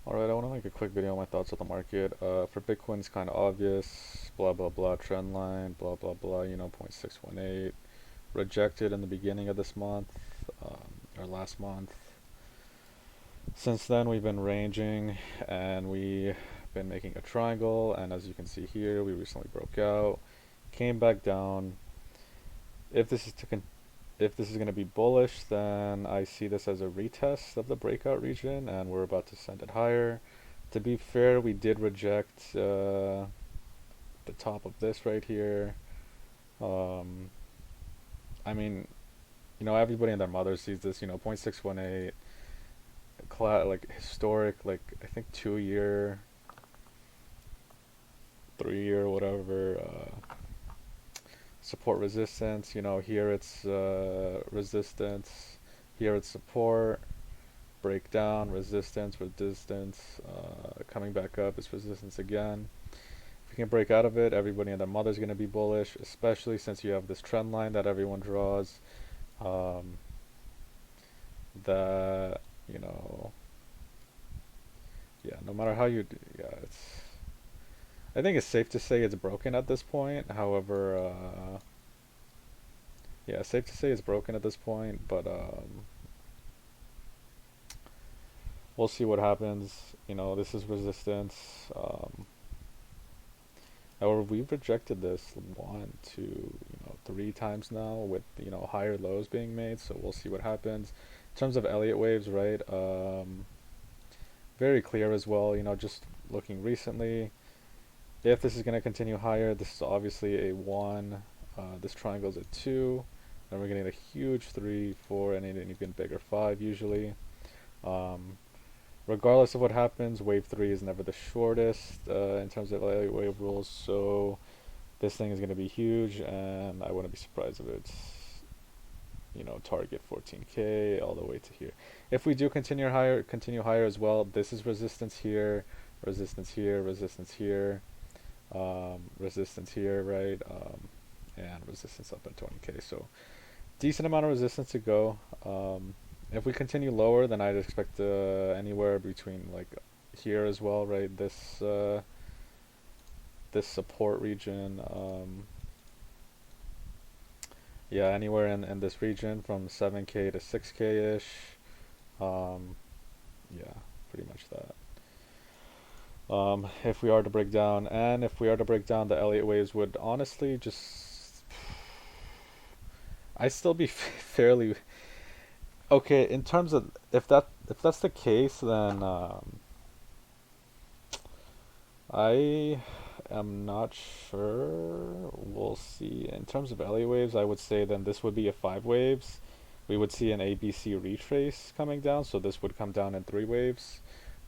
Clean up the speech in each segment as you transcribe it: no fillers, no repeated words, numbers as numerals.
Alright, I want to make a quick video on my thoughts on the market. For Bitcoin, it's kind of obvious. Blah, blah, blah. Trend line. Blah, blah, blah. 0.618. Rejected in the beginning of this month, or last month. Since then, we've been ranging, and we've been making a triangle. And as you can see here, we recently broke out, came back down. If this is if this is going to be bullish, then I see this as a retest of the breakout region, and we're about to send it higher. To be fair, we did reject the top of this right here. Um, I mean, everybody and their mother sees this, 0.618, like historic, like I think 2 year, 3 year, whatever, support resistance. Here it's resistance, here it's support, breakdown, resistance, resistance, coming back up, it's resistance again. If you can break out of it, everybody and their mother's going to be bullish, especially since you have this trend line that everyone draws. Um, that, you know, yeah, no matter how you do, yeah, I think it's safe to say it's broken at this point. However, yeah, safe to say it's broken at this point, but we'll see what happens. This is resistance. However, we've rejected this one, two, 3 times now with, higher lows being made, so we'll see what happens. In terms of Elliott waves, right, very clear as well, just looking recently. If this is going to continue higher, this is obviously a 1, this triangle is a 2, then we're getting a huge 3, 4, and an even bigger 5 usually. Um, Regardless of what happens, wave 3 is never the shortest in terms of wave rules, so this thing is going to be huge, and I wouldn't be surprised if it's, target 14K all the way to here. If we do continue higher as well, this is resistance here, resistance here, resistance here, resistance here, right, and resistance up at 20K, so decent amount of resistance to go. If we continue lower, then I'd expect anywhere between like here as well, right? This support region, yeah, anywhere in this region from 7K to 6K ish. Yeah, pretty much that. If we are to break down, the Elliott waves would honestly just, I'd still be fairly okay in terms of if that's the case, then I am not sure. We'll see. In terms of Elliott waves, I would say then this would be a 5 waves. We would see an ABC retrace coming down, so this would come down in 3 waves.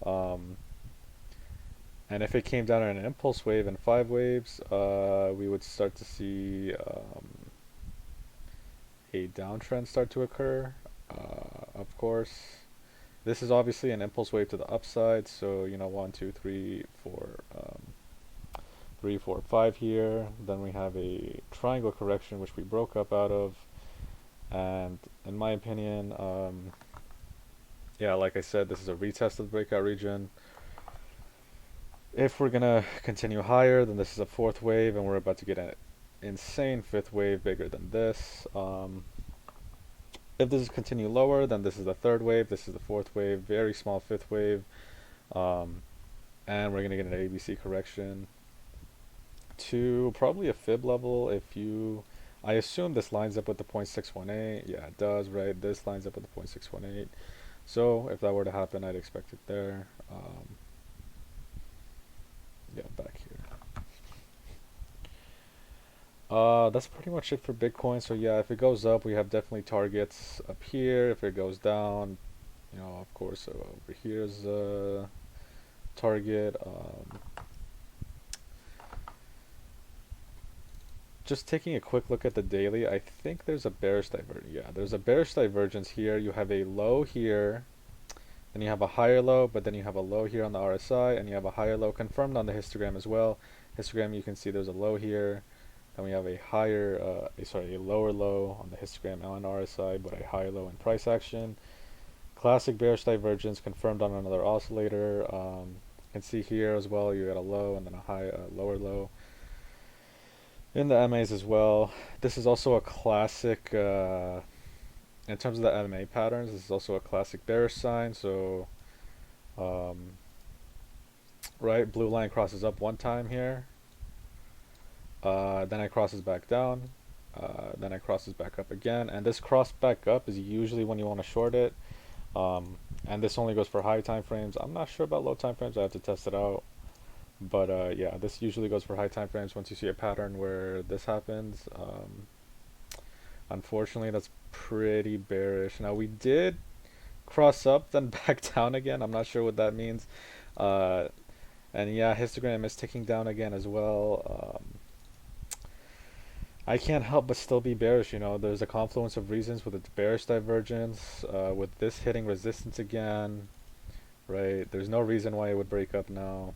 Um, and if it came down in an impulse wave in 5 waves, we would start to see a downtrend start to occur. Of course, this is obviously an impulse wave to the upside, so 1, 2, 3, 4, 3, 4, 5 here. Then we have a triangle correction which we broke up out of, and in my opinion, yeah, like I said, this is a retest of the breakout region. If we're gonna continue higher, then this is a 4th wave, and we're about to get an insane 5th wave bigger than this. If this is continue lower, then this is the 3rd wave, this is the 4th wave, very small 5th wave, and we're gonna get an ABC correction to probably a fib level. I assume this lines up with the 0.618. Yeah, it does, right? This lines up with the 0.618. So if that were to happen, I'd expect it there. Yeah, back here. That's pretty much it for Bitcoin. So yeah, if it goes up, we have definitely targets up here. If it goes down, of course, over here's a target. Just taking a quick look at the daily, I think there's a bearish divergence. Yeah, there's a bearish divergence here. You have a low here, then you have a higher low, but then you have a low here on the RSI, and you have a higher low confirmed on the histogram as well. Histogram, you can see there's a low here. Then we have a a lower low on the histogram and RSI, but a higher low in price action. classic bearish divergence confirmed on another oscillator. You can see here as well, you got a low and then a high, lower low in the MAs as well. This is also a classic, in terms of the MA patterns, this is also a classic bearish sign. So, right, blue line crosses up one time here, then it crosses back down, then it crosses back up again, and this cross back up is usually when you want to short it. And this only goes for high time frames. I'm not sure about low time frames. I have to test it out. But yeah, this usually goes for high time frames once you see a pattern where this happens. Unfortunately, that's pretty bearish. Now, we did cross up, then back down again. I'm not sure what that means. And yeah, histogram is ticking down again as well. I can't help but still be bearish. There's a confluence of reasons with its bearish divergence, with this hitting resistance again, right? There's no reason why it would break up now.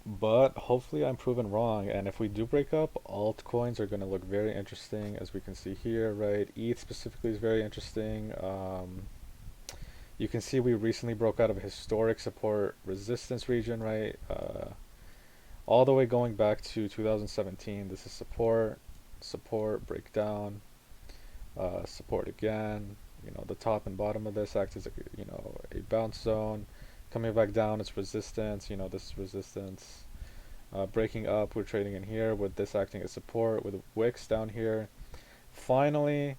But hopefully I'm proven wrong, and if we do break up, altcoins are going to look very interesting, as we can see here, right? ETH specifically is very interesting. You can see we recently broke out of a historic support resistance region, right? All the way going back to 2017. This is support, breakdown, support again. The top and bottom of this acts as a bounce zone. Coming back down, it's resistance. This is resistance. Breaking up, we're trading in here with this acting as support, with wicks down here. Finally,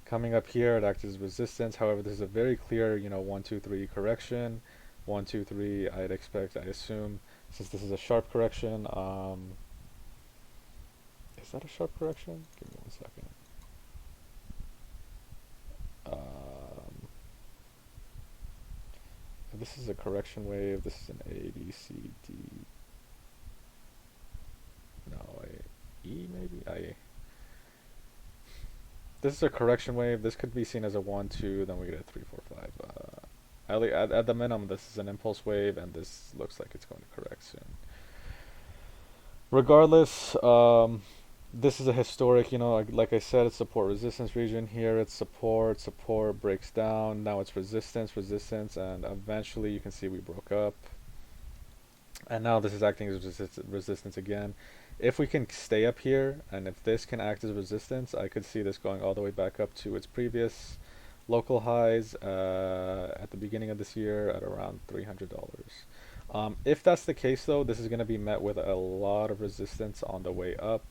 coming up here, it acts as resistance. However, this is a very clear, 1, 2, 3 correction. 1, 2, 3. I assume, since this is a sharp correction. Is that a sharp correction? Give me 1 second. This is a correction wave. This is an A, B, C, D. No, E maybe? This is a correction wave. This could be seen as a 1, 2, then we get a 3, 4, 5. At the minimum, this is an impulse wave, and this looks like it's going to correct soon. Regardless, this is a historic, like I said, it's support resistance region. Here it's support, breaks down. Now it's resistance, and eventually you can see we broke up. And now this is acting as resistance again. If we can stay up here, and if this can act as resistance, I could see this going all the way back up to its previous local highs at the beginning of this year at around $300. If that's the case, though, this is going to be met with a lot of resistance on the way up.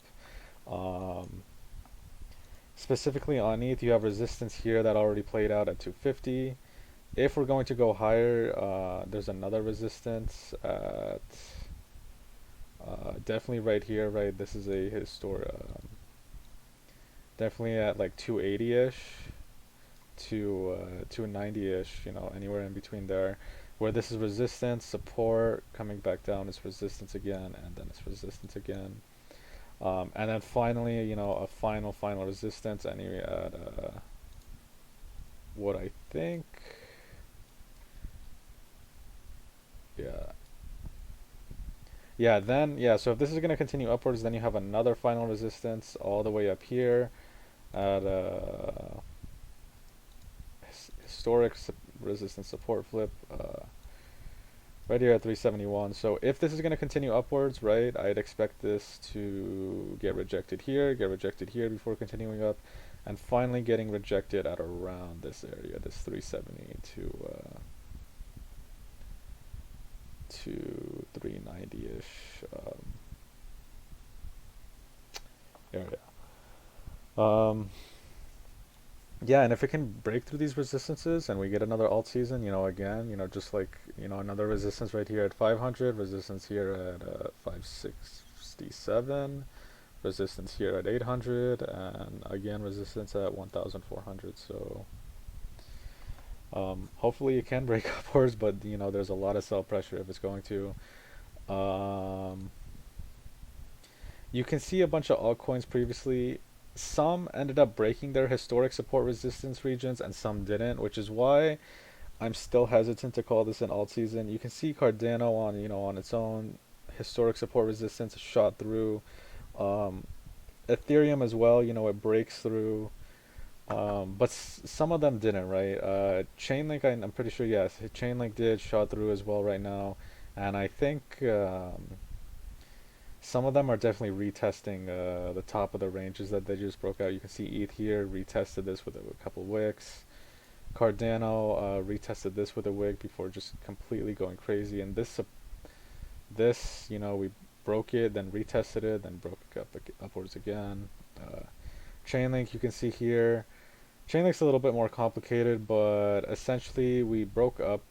Specifically on ETH, you have resistance here that already played out at 250. If we're going to go higher, there's another resistance at definitely right here, right? This is a historic, definitely at like 280-ish to 290-ish, anywhere in between there, where this is resistance, support, coming back down, it's resistance again, and then it's resistance again. And then finally, a final resistance, anyway, at what I think, so if this is going to continue upwards, then you have another final resistance all the way up here at historic resistance support flip right here at 371. So if this is going to continue upwards, right, I'd expect this to get rejected here before continuing up, and finally getting rejected at around this area, this 370 to 390-ish area. Yeah, and if it can break through these resistances and we get another alt season, again, just like, another resistance right here at 500, resistance here at 567, resistance here at 800, and again, resistance at 1,400. So hopefully it can break upwards, but, there's a lot of sell pressure if it's going to. You can see a bunch of altcoins previously. Some ended up breaking their historic support resistance regions and some didn't, which is why I'm still hesitant to call this an alt season. You can see Cardano on its own historic support resistance shot through. Ethereum as well, it breaks through But some of them didn't, right? Chainlink, I'm pretty sure, yes. Chainlink did, shot through as well right now. And I think some of them are definitely retesting the top of the ranges that they just broke out. You can see ETH here retested this with a couple wicks. Cardano retested this with a wick before just completely going crazy. And this, we broke it, then retested it, then broke it up upwards again. Chainlink, you can see here. Chainlink's a little bit more complicated, but essentially we broke up.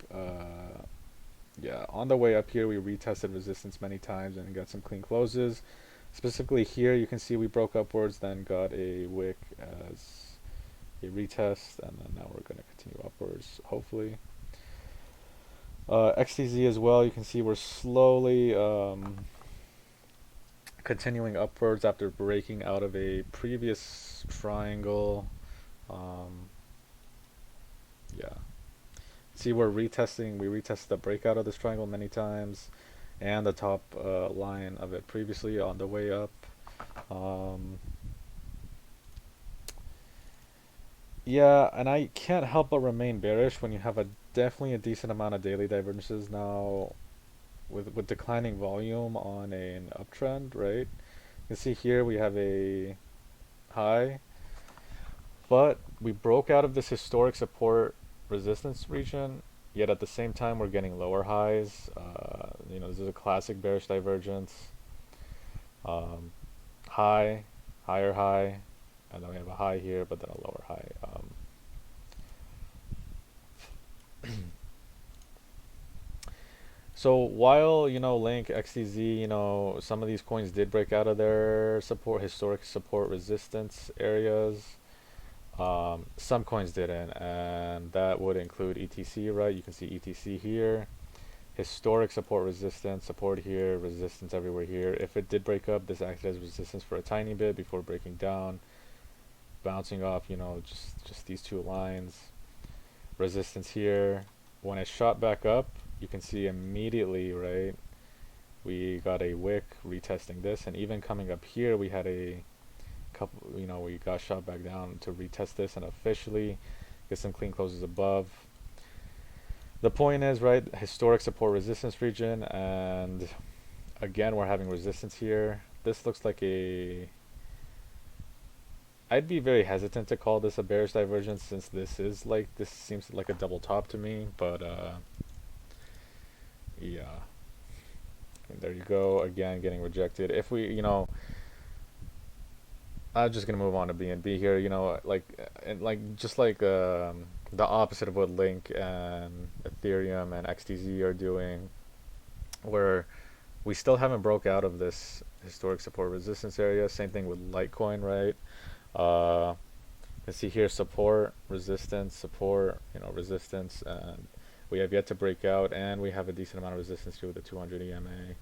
Yeah, on the way up here, we retested resistance many times and got some clean closes. Specifically here, you can see we broke upwards, then got a wick as a retest, and then now we're going to continue upwards, hopefully. XTZ as well, you can see we're slowly continuing upwards after breaking out of a previous triangle. Yeah. See, we retested the breakout of this triangle many times, and the top line of it previously on the way up. Yeah, and I can't help but remain bearish when you have definitely a decent amount of daily divergences now with declining volume on an uptrend, right? You can see here we have a high, but we broke out of this historic support resistance region, yet at the same time we're getting lower highs. This is a classic bearish divergence. High, higher high, and then we have a high here, but then a lower high. So while Link, XTZ, some of these coins did break out of their historic support resistance areas. Some coins didn't, and that would include ETC, right? You can see ETC here, historic support resistance, support here, resistance everywhere here. If it did break up, this acted as resistance for a tiny bit before breaking down, bouncing off, just these two lines. Resistance here. When it shot back up, you can see immediately, right? We got a wick retesting this, and even coming up here, we had a couple, we got shot back down to retest this and officially get some clean closes above. The point is, right, historic support resistance region, and again we're having resistance here. This looks like I'd be very hesitant to call this a bearish divergence, since this seems like a double top to me, but yeah. And there you go, again getting rejected. If we, I'm just gonna move on to BNB here. Just like the opposite of what Link and Ethereum and XTZ are doing, where we still haven't broke out of this historic support resistance area. Same thing with Litecoin, right? You can see here support, resistance, support, resistance, and we have yet to break out, and we have a decent amount of resistance here with the 200 EMA.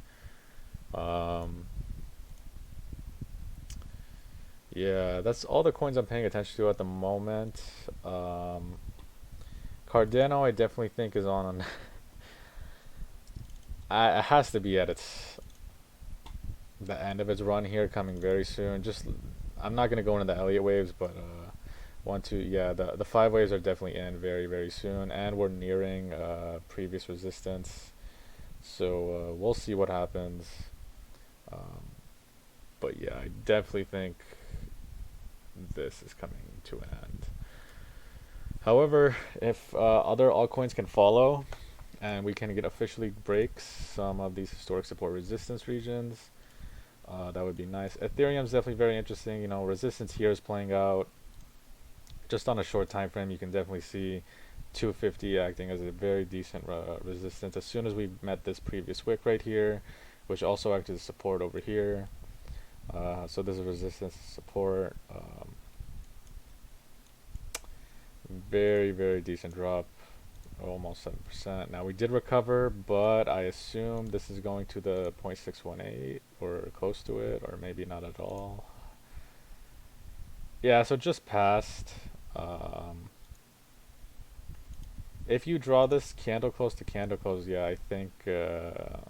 Yeah, that's all the coins I'm paying attention to at the moment. Cardano, I definitely think is on. It has to be at the end of its run here, coming very soon. I'm not gonna go into the Elliott waves, but yeah, the 5 waves are definitely in very, very soon, and we're nearing previous resistance. So we'll see what happens. But yeah, I definitely think this is coming to an end. However, if other altcoins can follow and we can get officially break some of these historic support resistance regions, that would be nice. Ethereum's definitely very interesting. Resistance here is playing out just on a short time frame. You can definitely see 250 acting as a very decent resistance as soon as we met this previous wick right here, which also acted as support over here. So this is resistance, support. Very, very decent drop, almost 7%. Now we did recover, but I assume this is going to the 0.618 or close to it, or maybe not at all. Yeah, so just passed. If you draw this candle close to candle close, yeah, I think, yeah,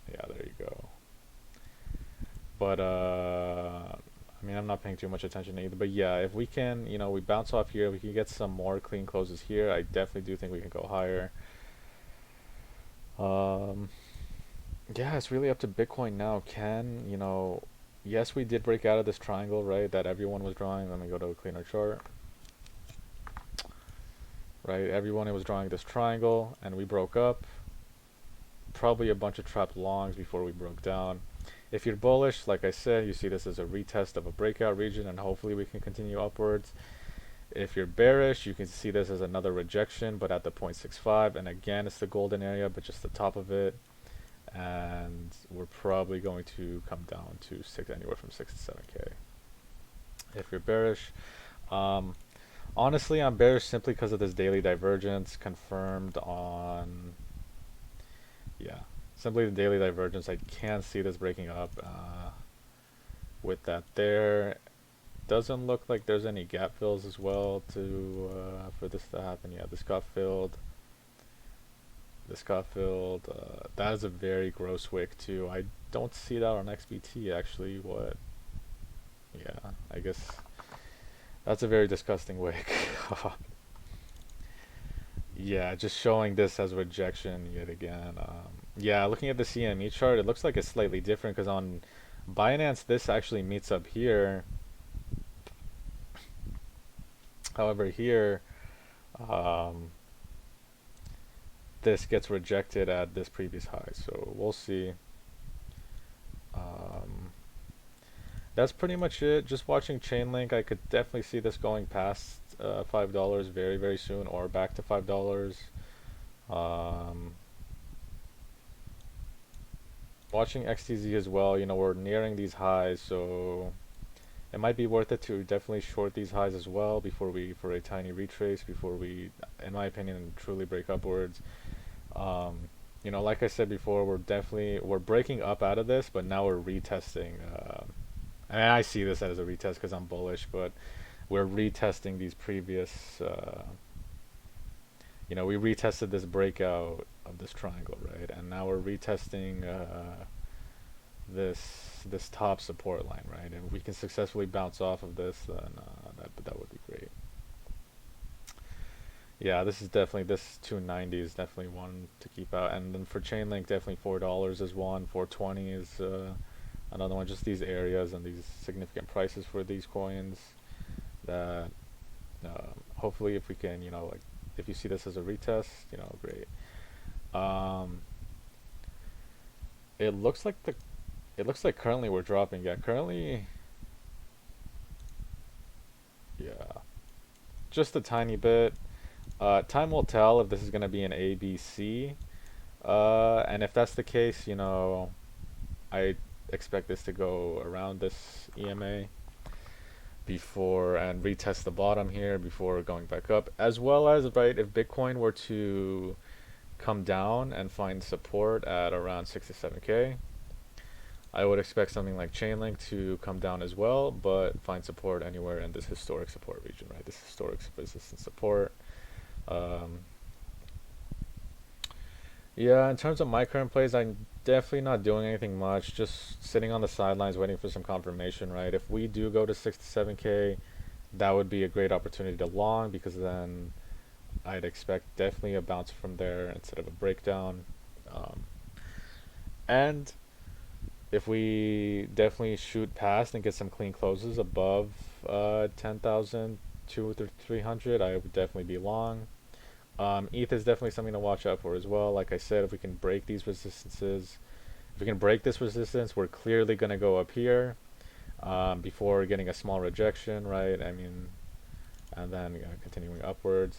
there you go. But I mean, I'm not paying too much attention either, but yeah, if we can, you know, we bounce off here, we can get some more clean closes here. I definitely do think we can go higher. Um, yeah, it's really up to Bitcoin now. Can, you know, yes, we did break out of this triangle, right, that everyone was drawing. Let me go to a cleaner chart. Right, everyone was drawing this triangle, and we broke up. Probably a bunch of trapped longs before we broke down. If you're bullish, like I said, you see this as a retest of a breakout region, and hopefully we can continue upwards. If you're bearish, you can see this as another rejection, but at the 0.65, and again, it's the golden area, but just the top of it. And we're probably going to come down to anywhere from 6 to 7K. If you're bearish, honestly, I'm bearish simply because of this daily divergence confirmed on, yeah, simply the daily divergence. I can't see this breaking up with that there. Doesn't look like there's any gap fills as well to for this to happen. Yeah, this got filled. This got filled. That is a very gross wick too. I don't see that on XBT actually. What? Yeah, I guess that's a very disgusting wick. Yeah, just showing this as rejection yet again. Yeah, looking at the CME chart, it looks like it's slightly different because on Binance this actually meets up here. However, here this gets rejected at this previous high, so we'll see. That's pretty much it. Just watching Chainlink, I could definitely see this going past $5 very, very soon, or back to $5. Watching XTZ as well, you know, we're nearing these highs, so it might be worth it to definitely short these highs as well before for a tiny retrace, before we, in my opinion, truly break upwards. You know, like I said before, we're breaking up out of this, but now we're retesting. I mean, I see this as a retest because I'm bullish, but we're retesting these previous. You know, we retested this breakout of this triangle, right? And now we're retesting this top support line, right? And we can successfully bounce off of this, then that would be great. Yeah, this 290 is definitely one to keep out, and then for Chainlink, definitely $4 is one, 420 is another one. Just these areas and these significant prices for these coins. That hopefully, if we can, you know, like if you see this as a retest, you know, great. It looks like currently we're dropping. Yeah, currently, yeah, just a tiny bit. Time will tell if this is going to be an A, B, C. And if that's the case, you know, I expect this to go around this EMA before and retest the bottom here before going back up. As well as, right, if Bitcoin were to come down and find support at around 6 to 7K, I would expect something like Chainlink to come down as well, but find support anywhere in this historic support region, right? This historic resistance support. Yeah, in terms of my current plays, I'm definitely not doing anything much. Just sitting on the sidelines waiting for some confirmation, right? If we do go to 6 to 7K, that would be a great opportunity to long, because then I'd expect definitely a bounce from there instead of a breakdown. And if we definitely shoot past and get some clean closes above 10,000, 200 or 300, I would definitely be long. ETH is definitely something to watch out for as well. Like I said, if we can break these resistances, if we can break this resistance, we're clearly going to go up here before getting a small rejection, right? I mean, and then continuing upwards.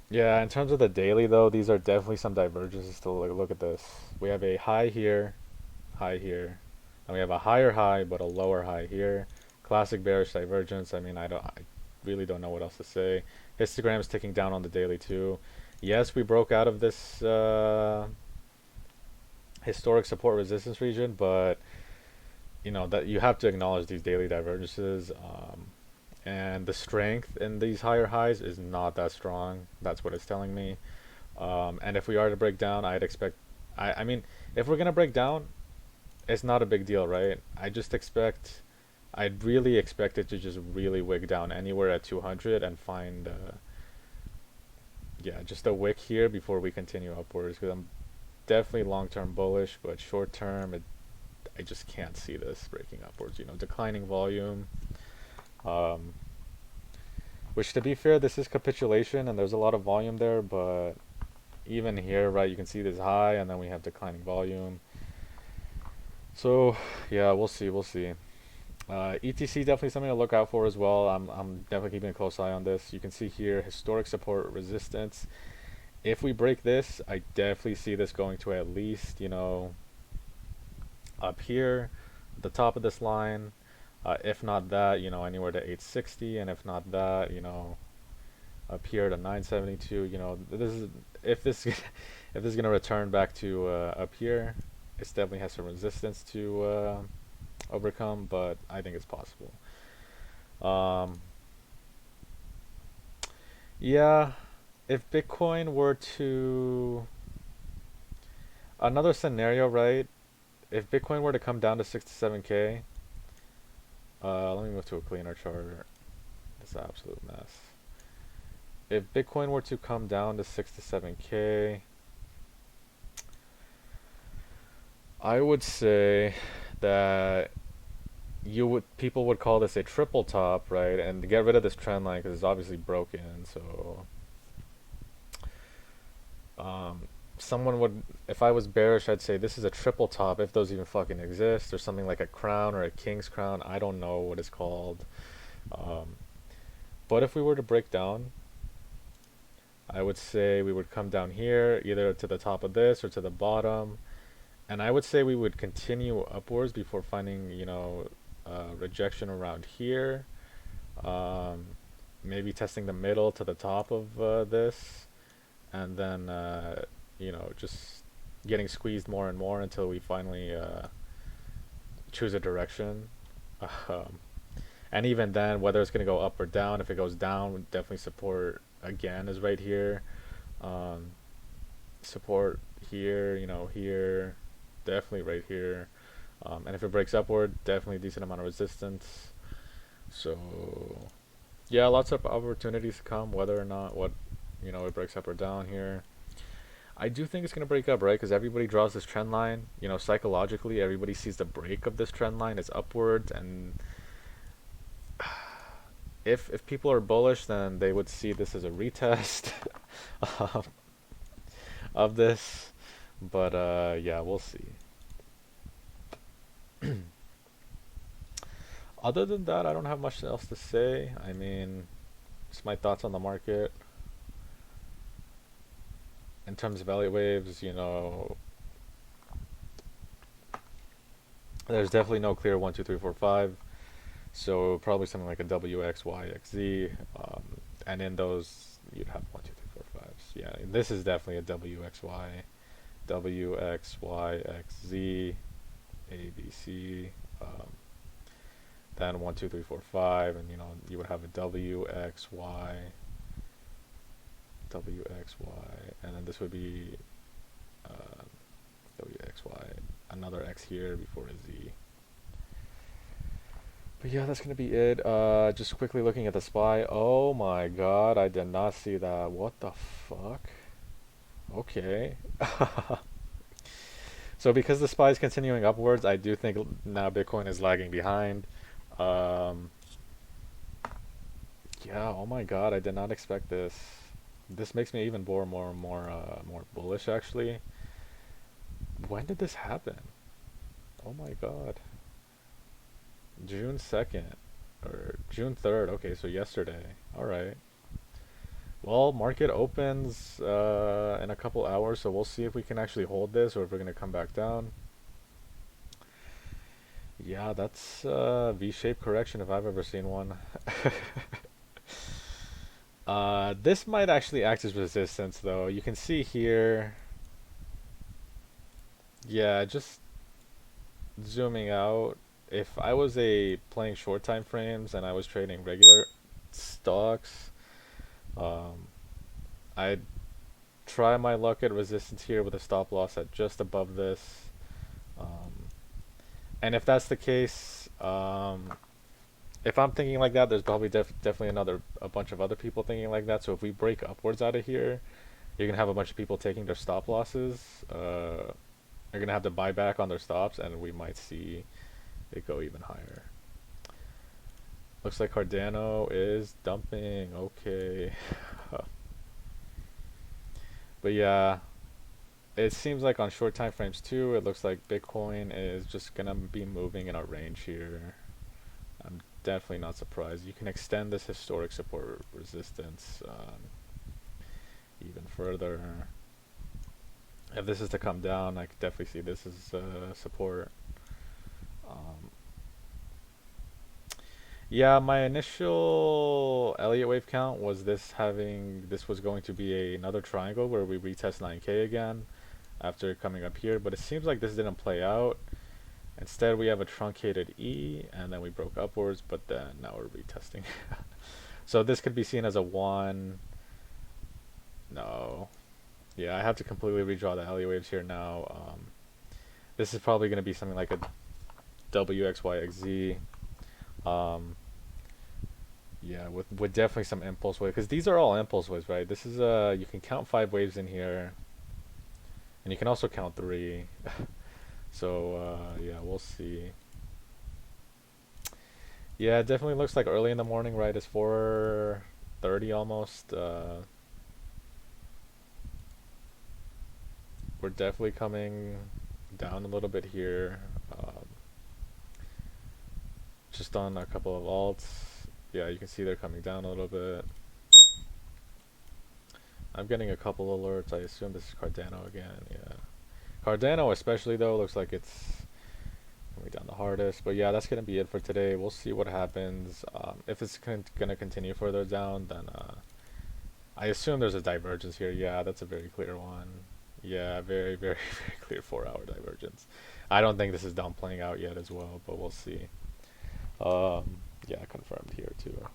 Yeah, in terms of the daily though, these are definitely some divergences to look at this. We have a high here, and we have a higher high but a lower high here. Classic bearish divergence. I mean, I really don't know what else to say. Histogram is ticking down on the daily too. Yes, we broke out of this historic support resistance region, but you know that you have to acknowledge these daily divergences. And the strength in these higher highs is not that strong. That's what it's telling me. And if we are to break down, I'd expect. I mean, if we're gonna break down, it's not a big deal, right? I'd really expect it to just really wick down anywhere at 200 and find, yeah, just a wick here before we continue upwards. Because I'm definitely long-term bullish, but short-term, I just can't see this breaking upwards. You know, declining volume. Um, which, to be fair, this is capitulation, and there's a lot of volume there. But even here, right, you can see this high, and then we have declining volume. So, yeah, we'll see. We'll see. ETC definitely something to look out for as well. I'm definitely keeping a close eye on this. You can see here historic support resistance. If we break this, I definitely see this going to at least, you know, up here, the top of this line. If not that, you know, anywhere to 860, and if not that, you know, up here to 972. You know, this is if this if this is gonna return back to up here, it definitely has some resistance to overcome, but I think it's possible. Um, yeah, if Bitcoin were to another scenario, right? If Bitcoin were to come down to 67K, let me move to a cleaner chart. It's an absolute mess. If Bitcoin were to come down to 67K, I would say that people would call this a triple top, right? And to get rid of this trend line because it's obviously broken. So um, someone would, if I was bearish, I'd say this is a triple top if those even fucking exist, or something like a crown or a king's crown. I don't know what it's called. Um, but if we were to break down, I would say we would come down here either to the top of this or to the bottom, and I would say we would continue upwards before finding, you know, rejection around here. Um, maybe testing the middle to the top of this, and then you know, just getting squeezed more and more until we finally choose a direction. Um, and even then, whether it's going to go up or down, if it goes down, definitely support again is right here. Um, support here, you know, here, definitely right here. And if it breaks upward, definitely a decent amount of resistance. So yeah, lots of opportunities to come, whether or not what, you know, it breaks up or down here. I do think it's going to break up, right? Because everybody draws this trend line. You know, psychologically, everybody sees the break of this trend line. It's upwards, and if people are bullish, then they would see this as a retest um, of this. But yeah, we'll see. Other than that, I don't have much else to say. I mean, it's my thoughts on the market. In terms of Elliott waves, you know, there's definitely no clear 1, 2, 3, 4, 5. So probably something like a W, X, Y, X, Z. And in those, you'd have 1, 2, 3, 4, 5s. Yeah, this is definitely a W, X, Y, W, X, Y, X, Z, A, B, C. Then 1, 2, 3, 4, 5, and you know, you would have a W, X, Y, W, X, Y, and then this would be uh, W, X, Y, another X here before a Z. But yeah, that's gonna be it. Just quickly looking at the SPY. Oh my god, I did not see that. What the fuck? Okay. So because the SPY is continuing upwards, I do think now Bitcoin is lagging behind. Um, yeah, oh my god, I did not expect this. This makes me even more bullish actually. When did this happen? Oh my god. June 2nd or June 3rd. Okay, so yesterday. All right. Well, market opens in a couple hours, so we'll see if we can actually hold this or if we're going to come back down. Yeah, that's a V-shaped correction if I've ever seen one. This might actually act as resistance though. You can see here. Yeah, just zooming out. If I was a playing short time frames and I was trading regular stocks, um, I'd try my luck at resistance here with a stop loss at just above this. Um, And if that's the case, if I'm thinking like that, there's probably definitely a bunch of other people thinking like that. So if we break upwards out of here, you're gonna have a bunch of people taking their stop losses. They're gonna have to buy back on their stops, and we might see it go even higher. Looks like Cardano is dumping. Okay. But yeah, it seems like on short time frames too, it looks like Bitcoin is just gonna be moving in our range here. I'm definitely not surprised. You can extend this historic support resistance even further. If this is to come down, I could definitely see this as support. Um, yeah, my initial Elliott wave count was this was going to be another triangle where we retest 9K again after coming up here, but it seems like this didn't play out. Instead, we have a truncated E, and then we broke upwards, but then now we're retesting. So this could be seen as a 1. No. Yeah, I have to completely redraw the Elliott waves here now. This is probably going to be something like a WXYXZ. Yeah, with definitely some impulse wave, because these are all impulse waves, right? This is you can count 5 waves in here, and you can also count 3. So yeah, we'll see. Yeah, it definitely looks like early in the morning, right? It's 4:30 almost. We're definitely coming down a little bit here. Just on a couple of alts. Yeah, you can see they're coming down a little bit. I'm getting a couple alerts. I assume this is Cardano again. Yeah. Cardano especially though looks like it's coming down the hardest. But yeah, that's going to be it for today. We'll see what happens. If it's going to continue further down, then I assume there's a divergence here. Yeah, that's a very clear one. Yeah, very, very, very clear 4-hour divergence. I don't think this is done playing out yet as well, but we'll see. Yeah, confirmed here too.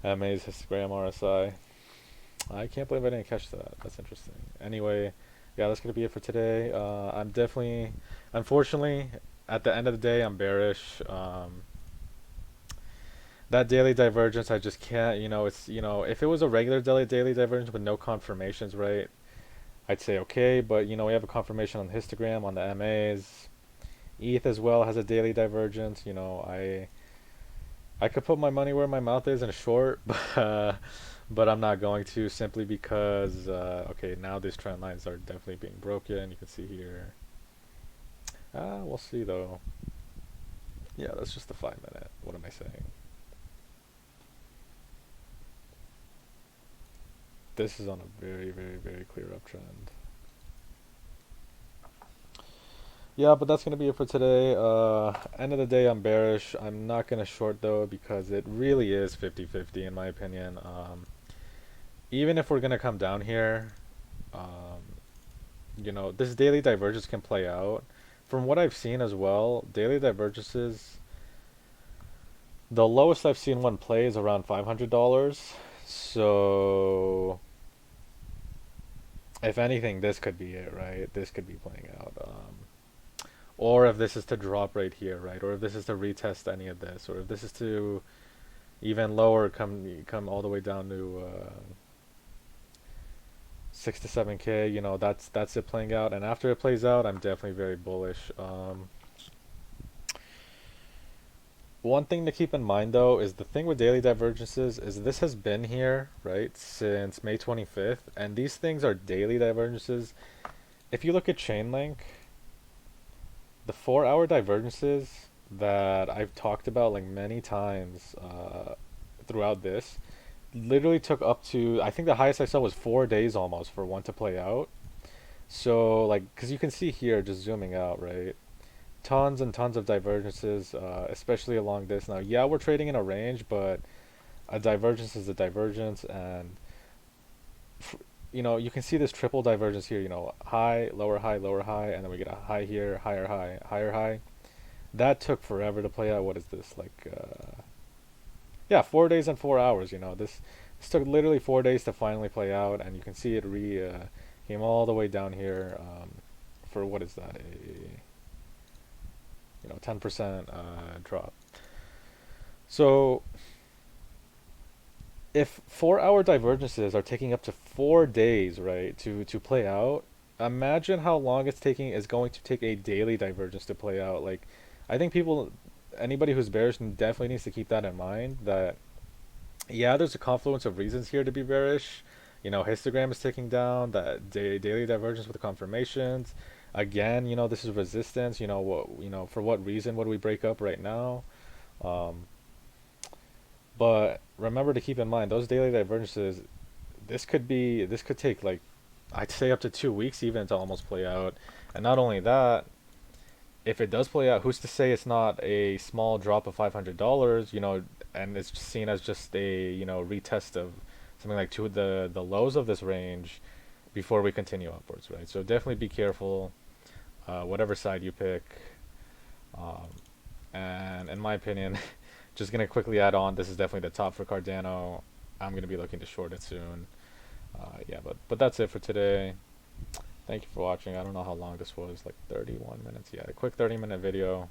MA's histogram RSI. I can't believe I didn't catch that. That's interesting. Anyway, yeah, that's gonna be it for today. I'm definitely, unfortunately, at the end of the day, I'm bearish. That daily divergence, I just can't. It's if it was a regular daily divergence with no confirmations, right? I'd say okay, but we have a confirmation on the histogram on the MAs. ETH as well has a daily divergence. I could put my money where my mouth is in a short, but I'm not going to simply because okay, now these trend lines are definitely being broken. You can see here. We'll see though. Yeah, that's just the 5 minute. What am I saying? This is on a very, very, very clear uptrend. Yeah, but that's gonna be it for today. End of the day, I'm bearish. I'm not gonna short though because it really is 50-50 in my opinion. Even if we're gonna come down here, um, this daily divergence can play out. From what I've seen as well, daily divergences, the lowest I've seen one play is around $500. So, if anything, this could be it, right? This could be playing out. Or if this is to drop right here, right? Or if this is to retest any of this, or if this is to even lower, come all the way down to 6 to 7K. That's it playing out. And after it plays out, I'm definitely very bullish. One thing to keep in mind though is the thing with daily divergences is this has been here, right, since May 25th, and these things are daily divergences. If you look at Chainlink, the 4-hour divergences that I've talked about like many times throughout this literally took up to, I think the highest I saw was 4 days almost for one to play out. So like, because you can see here, just zooming out, right? Tons and tons of divergences, especially along this. Now, yeah, we're trading in a range, but a divergence is a divergence, and you can see this triple divergence here. High, lower high, and then we get a high here, higher high. That took forever to play out. What is this like? Yeah, 4 days and 4 hours. This took literally 4 days to finally play out, and you can see it came all the way down here for what is that? 10% drop. So if 4 hour divergences are taking up to 4 days, right, to play out, imagine how long is going to take a daily divergence to play out. Like, I think anybody who's bearish definitely needs to keep that in mind. That yeah, there's a confluence of reasons here to be bearish. Histogram is ticking down. That daily divergence with confirmations. Again, this is resistance. For what reason would we break up right now? Um, but remember to keep in mind those daily divergences. This could take like I'd say up to 2 weeks even to almost play out. And not only that, if it does play out, who's to say it's not a small drop of $500? And it's seen as just a retest of something like the lows of this range before we continue upwards, right? So definitely be careful, whatever side you pick. Um, and in my opinion, just gonna quickly add on, this is definitely the top for Cardano. I'm gonna be looking to short it soon. Yeah, but that's it for today. Thank you for watching. I don't know how long this was, like 31 minutes. Yeah, a quick 30-minute video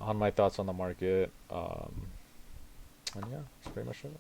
on my thoughts on the market. And yeah, that's pretty much it.